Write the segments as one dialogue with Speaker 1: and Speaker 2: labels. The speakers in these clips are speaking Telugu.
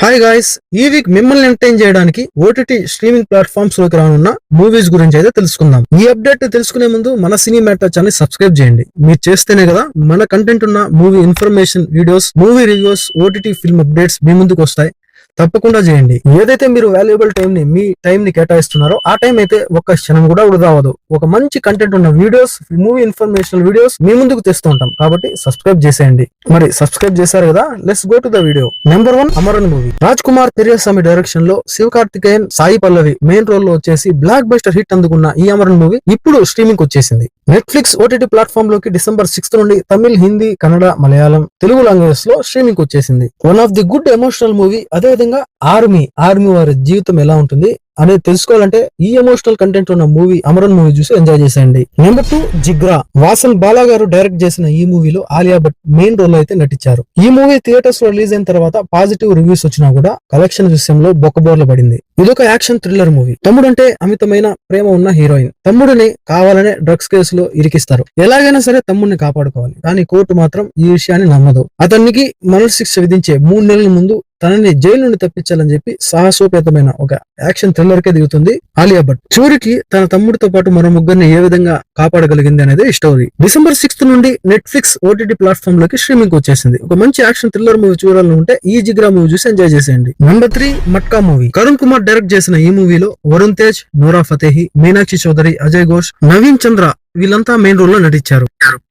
Speaker 1: హాయ్ గాయ్స్, ఈ వీక్ మిమ్మల్ని ఎంటర్టైన్ చేయడానికి ఓటీటీ స్ట్రీమింగ్ ప్లాట్ఫామ్స్ లోకి రానున్న మూవీస్ గురించి అయితే తెలుసుకుందాం. ఈ అప్డేట్ తెలుసుకునే ముందు మన సినీ మ్యాటర్ ఛానల్ సబ్స్క్రైబ్ చేయండి. మీరు చేస్తేనే కదా మన కంటెంట్ ఉన్న movie information videos, movie reviews, OTT film updates మీ ముందుకు వస్తాయి. తప్పకుండా చేయండి. ఏదైతే మీరు వాల్యుబుల్ టైం ని కేటాయిస్తున్నారో ఆ టైం అయితే ఒక్క క్షణం కూడా వృధా అవ్వదు. ఒక మంచి కంటెంట్ ఉన్న వీడియోస్, మూవీ ఇన్ఫర్మేషనల్ వీడియోస్ మీ ముందుకు తెస్తూ ఉంటాం. కాబట్టి సబ్స్క్రైబ్ చేసేయండి. మరి సబ్స్క్రైబ్ చేశారు కదా, let's go to the video. Number 1, Amaran movie. Raj Kumar Periyasamy direction లో శివకార్తికేయన్, సాయి పల్లవి మెయిన్ రోల్ లో వచ్చేసి బ్లాక్ బస్టర్ హిట్ అందుకున్న ఈ అమరన్ మూవీ ఇప్పుడు స్ట్రీమింగ్ వచ్చేసింది. నెట్ఫ్లిక్స్ ఓటీటీ ప్లాట్ఫామ్ లోకి డిసెంబర్ 6 నుండి తమిళ్, హిందీ, కన్నడ, మలయాళం, తెలుగు లాంగ్వేజ్ లో స్ట్రీమింగ్ వచ్చేసింది. One of the good emotional movie. అదేవిధంగా ఆర్మీ వారి జీవితం ఎలా ఉంటుంది అనేది తెలుసుకోవాలంటే ఈ ఎమోషనల్ కంటెంట్ ఉన్న మూవీ అమరన్ మూవీ చూసి ఎంజాయ్ చేసేయండి. నెంబర్ 2, జిగ్రా. వాసన్ బాలా గారు డైరెక్ట్ చేసిన ఈ మూవీలో ఆలియా భట్ మెయిన్ రోల్ అయితే నటించారు. ఈ మూవీ థియేటర్స్ లో రిలీజ్ అయిన తర్వాత పాజిటివ్ రివ్యూస్ వచ్చినా కూడా కలెక్షన్ విషయంలో బొక్కబోర్ల పడింది. ఇదొక యాక్షన్ థ్రిల్లర్ మూవీ. తమ్ముడంటే అమితమైన ప్రేమ ఉన్న హీరోయిన్. తమ్ముడిని కావాలనే డ్రగ్స్ కేసులో ఇరికిస్తారు. ఎలాగైనా సరే తమ్ముడిని కాపాడుకోవాలి, కానీ కోర్టు మాత్రం ఈ విషయాన్ని నమ్మదు. అతనికి మరణశిక్ష విధించే 3 నెలల ముందు తనని జైలు నుండి తప్పించాలని చెప్పి సాహసోపేతమైన ఒక యాక్షన్ థ్రిల్లర్ కే దిగుతుంది ఆలియా భట్. చివరికి తన తమ్ముడితో పాటు మరో ముగ్గురిని ఏ విధంగా కాపాడగలిగింది అనేది ఈ స్టోరీ. డిసెంబర్ 6 నుండి నెట్ఫ్లిక్స్ ఓటీటీ ప్లాట్ఫామ్ లోకి స్ట్రీమింగ్ వచ్చేసింది. ఒక మంచి యాక్షన్ థ్రిల్లర్ మూవీ చూడాలనుకుంటే ఈ జిగ్రా మూవీ చూసి ఎంజాయ్ చేసేయండి. Number 3, matka movie. Karun Kumar direct చేసిన ఈ మూవీలో వరుణ్ తేజ్, నోరా ఫతేహి, మీనాక్షి చౌదరి, అజయ్ ఘోష్, నవీన్ చంద్ర వీళ్ళంతా మెయిన్ రోల్ లో నటించారు.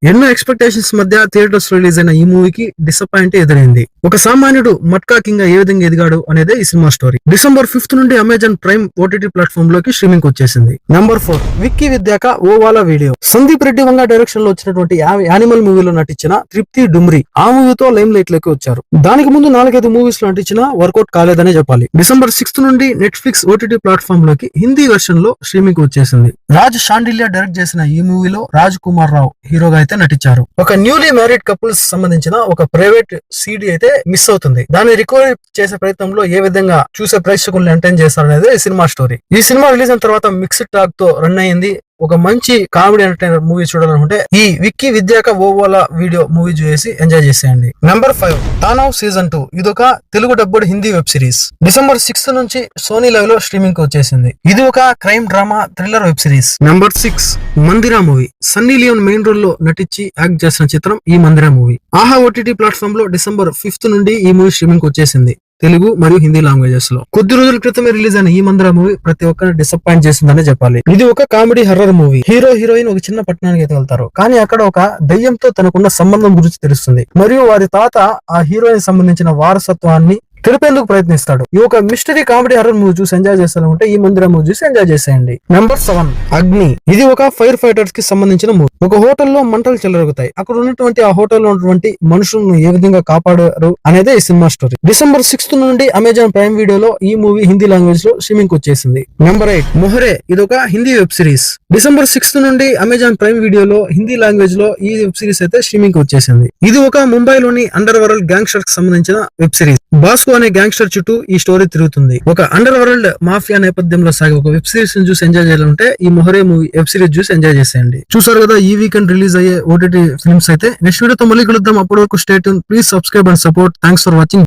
Speaker 1: ఎన్నో ఎక్స్పెక్టేషన్స్ మధ్య థియేటర్స్ రిలీజ్ అయిన ఈ మూవీకి డిసప్పాయింట్ ఎదురైంది. ఒక సామాన్యుడు మట్కా కింగ్ ఏ విధంగా ఎదిగాడు అనేదే ఈ సినిమా స్టోరీ. డిసెంబర్ 5 నుండి అమెజాన్ ప్రైమ్ ఓటీటీ ప్లాట్ఫామ్ లోకి స్ట్రీమింగ్ వచ్చేసింది. నెంబర్ 4, విక్కీ విద్యాక ఓవాలా వీడియో. సందీప్ రెడ్డి వంగ డైరెక్షన్ లో వచ్చినటువంటి యానిమల్ మూవీలో నటించిన తృప్తి డుమ్రి ఆ మూవీతో లైమ్ లైట్ లోకి వచ్చారు. దానికి ముందు 4-5 మూవీస్ లో నటించిన వర్కౌట్ కాలేదనే చెప్పాలి. డిసెంబర్ 6 నుండి నెట్ఫ్లిక్స్ ఓటీటీ ప్లాట్ఫామ్ లోకి హిందీ వెర్షన్ లో స్ట్రీమింగ్ వచ్చేసింది. రాజ్ షాండిల్యా డైరెక్ట్ చేసిన ఈ మూవీలో రాజ్ కుమార్ రావు హీరోగా అయితే నటించారు. ఒక న్యూలీ మ్యారీడ్ కపుల్స్ సంబంధించిన ఒక ప్రైవేట్ సీడీ అయితే మిస్ అవుతుంది. దాన్ని రికవరీ చేసే ప్రయత్నంలో ఏ విధంగా చూసే ప్రేక్షకులను ఎంటర్టైన్ చేస్తారనేది ఈ సినిమా స్టోరీ. ఈ సినిమా రిలీజ్ అయిన తర్వాత మిక్స్డ్ టాక్ తో రన్ అయ్యింది. ఒక మంచి కామెడీ ఎంటర్టైనర్ మూవీ చూడాలనుకుంటే ఈ విక్కీ విద్యాక ఓవాలా వీడియో మూవీ చూసి ఎంజాయ్ చేసేయండి. Number 5, Tanaav season 2. ఇదొక Telugu dubbed Hindi web series. December 6 నుంచి సోనీ లైవ్ లో స్ట్రీమింగ్ వచ్చేసింది. ఇది ఒక crime drama thriller web series. Number 6, Mandira movie. Sunny Leone main role లో నటించి యాక్ట్ చేసిన చిత్రం ఈ Mandira movie. Aha OTT platform లో డిసెంబర్ 5 నుండి ఈ మూవీ స్ట్రీమింగ్ వచ్చేసింది. తెలుగు మరియు హిందీ లాంగ్వేజెస్ లో. కొద్ది రోజుల క్రితమే రిలీజ్ అయిన ఈ మందిరా మూవీ ప్రతి ఒక్కరిని డిసప్పాయింట్ చేసిందనే చెప్పాలి. ఇది ఒక కామెడీ హర్రర్ మూవీ. హీరోయిన్ ఒక చిన్న పట్టణానికి అయితే వెళ్తారు. కానీ అక్కడ ఒక దయ్యంతో తనకున్న సంబంధం గురించి తెలుస్తుంది. మరియు వారి తాత ఆ హీరోయిన్ సంబంధించిన వారసత్వాన్ని తెలిపేందుకు ప్రయత్నిస్తాడు. ఈ ఒక మిస్టరీ కామెడీ హర్రర్ మూవీ చూసి ఎంజాయ్ చేస్తారంటే ఈ మందిరా మూవీ చూసి ఎంజాయ్ చేసేయండి. నెంబర్ 7, అగ్ని. ఇది ఒక ఫైర్ ఫైటర్స్ కి సంబంధించిన మూవీ. ఒక హోటల్లో మంటలు చెలరుగుతాయి. అక్కడ ఉన్నటువంటి ఆ హోటల్లో ఉన్నటువంటి మనుషులను ఏ విధంగా కాపాడారు అనేదే ఈ సినిమా స్టోరీ. డిసెంబర్ 6 నుండి అమెజాన్ ప్రైమ్ వీడియోలో ఈ మూవీ హిందీ లాంగ్వేజ్ లో స్ట్రీమింగ్ వచ్చేసింది. నెంబర్ 8, మొహరే. ఇది ఒక హిందీ వెబ్ సిరీస్. డిసెంబర్ 6 నుండి అమెజాన్ ప్రైమ్ వీడియోలో హిందీ లాంగ్వేజ్ లో ఈ వెబ్ సిరీస్ అయితే స్ట్రీమింగ్ వచ్చేసింది. ఇది ఒక ముంబైలోని అండర్ వరల్డ్ గ్యాంగ్స్టర్ కి సంబంధించిన వెబ్ సిరీస్. బాస్కో అనే గ్యాంగ్స్టర్ చుట్టూ ఈ స్టోరీ తిరుగుతుంది. ఒక అండర్ వరల్డ్ మాఫియా నేపథ్యంలో సాగే ఒక వెబ్ సిరీస్ చూసి ఎంజాయ్ చేయాలంటే ఈ మొహరే మూవీ వెబ్ సిరీస్ చూసి ఎంజాయ్ చేసేయండి. చూసారు కదా ఈ వీకెండ్ రిలీజ్ అయ్యే ఓటీటీ ఫిల్మ్స్ అయితే. నెక్స్ట్ వీడియోతో మళ్ళీ కలుద్దాం. అప్పటి వరకు stay tune. Please subscribe and support. Thanks for watching.